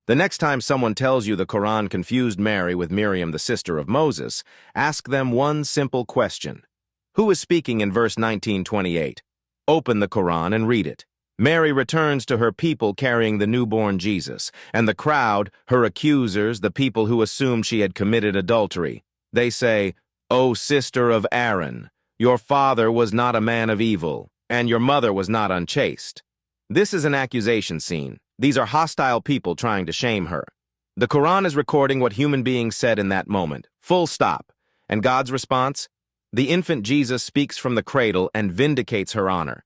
The next time someone tells you the Quran confused Mary with Miriam, the sister of Moses, ask them one simple question. Who is speaking in verse 19:28? Open the Quran and read it. Mary returns to her people carrying the newborn Jesus, and the crowd, her accusers, the people who assumed she had committed adultery. They say, "O sister of Aaron, your father was not a man of evil, and your mother was not unchaste." This is an accusation scene. These are hostile people trying to shame her. The Quran is recording what human beings said in that moment, full stop. And God's response? The infant Jesus speaks from the cradle and vindicates her honor.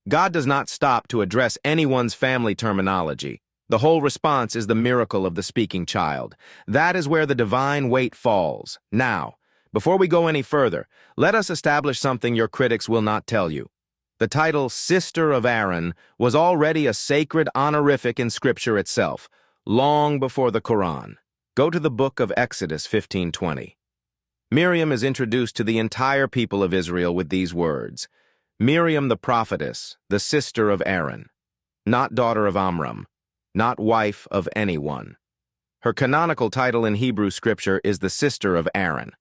God does not stop to address anyone's family terminology. The whole response is the miracle of the speaking child. That is where the divine weight falls. Now, before we go any further, let us establish something your critics will not tell you. The title Sister of Aaron was already a sacred honorific in Scripture itself, long before the Quran. Go to the book of Exodus 15:20. Miriam is introduced to the entire people of Israel with these words, Miriam the prophetess, the sister of Aaron, not daughter of Amram, not wife of anyone. Her canonical title in Hebrew Scripture is the sister of Aaron.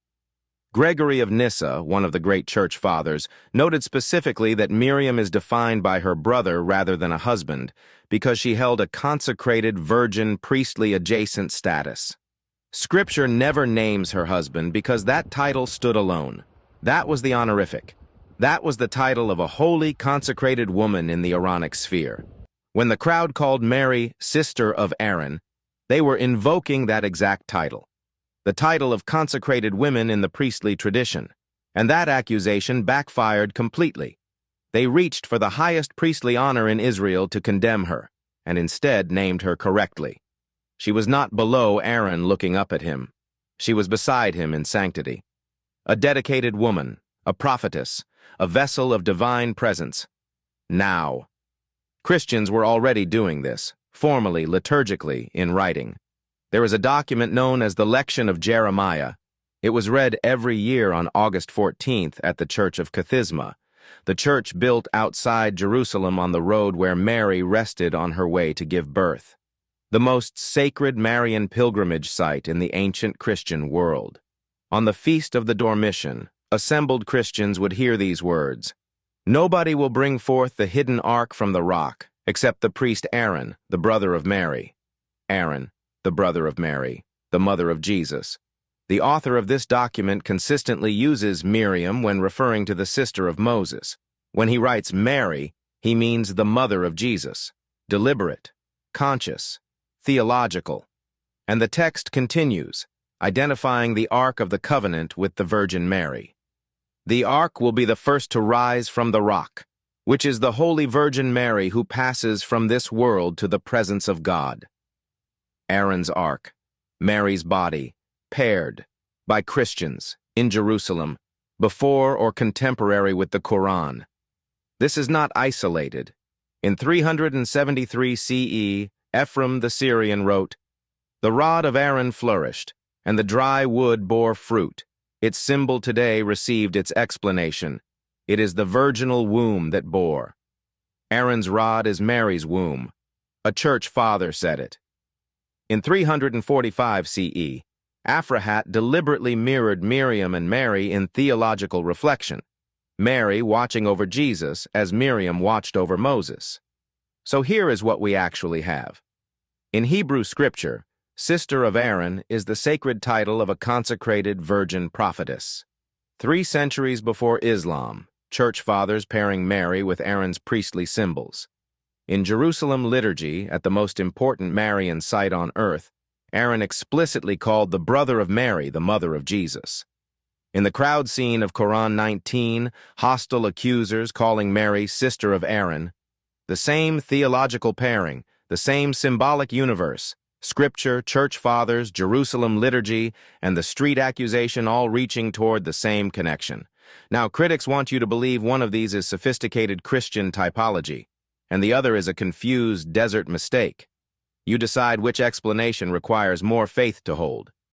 Gregory of Nyssa, one of the great church fathers, noted specifically that Miriam is defined by her brother rather than a husband because she held a consecrated, virgin, priestly adjacent status. Scripture never names her husband because that title stood alone. That was the honorific. That was the title of a holy, consecrated woman in the Aaronic sphere. When the crowd called Mary sister of Aaron, they were invoking that exact title. The title of consecrated women in the priestly tradition, and that accusation backfired completely. They reached for the highest priestly honor in Israel to condemn her, and instead named her correctly. She was not below Aaron looking up at him. She was beside him in sanctity. A dedicated woman, a prophetess, a vessel of divine presence. Now. Christians were already doing this, formally, liturgically, in writing. There is a document known as the Lection of Jeremiah. It was read every year on August 14th at the Church of Kathisma, the church built outside Jerusalem on the road where Mary rested on her way to give birth, the most sacred Marian pilgrimage site in the ancient Christian world. On the Feast of the Dormition, assembled Christians would hear these words, "Nobody will bring forth the hidden ark from the rock, except the priest Aaron, the brother of Mary." Aaron, the brother of Mary, the mother of Jesus. The author of this document consistently uses Miriam when referring to the sister of Moses. When he writes Mary, he means the mother of Jesus, deliberate, conscious, theological. And the text continues, identifying the Ark of the Covenant with the Virgin Mary. The Ark will be the first to rise from the rock, which is the Holy Virgin Mary who passes from this world to the presence of God. Aaron's Ark, Mary's body, paired by Christians in Jerusalem, before or contemporary with the Quran. This is not isolated. In 373 CE, Ephraim the Syrian wrote, "The rod of Aaron flourished, and the dry wood bore fruit. Its symbol today received its explanation. It is the virginal womb that bore." Aaron's rod is Mary's womb. A church father said it. In 345 CE, Aphrahat deliberately mirrored Miriam and Mary in theological reflection, Mary watching over Jesus as Miriam watched over Moses. So here is what we actually have. In Hebrew Scripture, Sister of Aaron is the sacred title of a consecrated virgin prophetess. 3 centuries before Islam, church fathers pairing Mary with Aaron's priestly symbols. In Jerusalem liturgy, at the most important Marian site on earth, Aaron explicitly called the brother of Mary the mother of Jesus. In the crowd scene of Quran 19, hostile accusers calling Mary sister of Aaron, the same theological pairing, the same symbolic universe, Scripture, church fathers, Jerusalem liturgy, and the street accusation all reaching toward the same connection. Now, critics want you to believe one of these is sophisticated Christian typology, and the other is a confused desert mistake. You decide which explanation requires more faith to hold.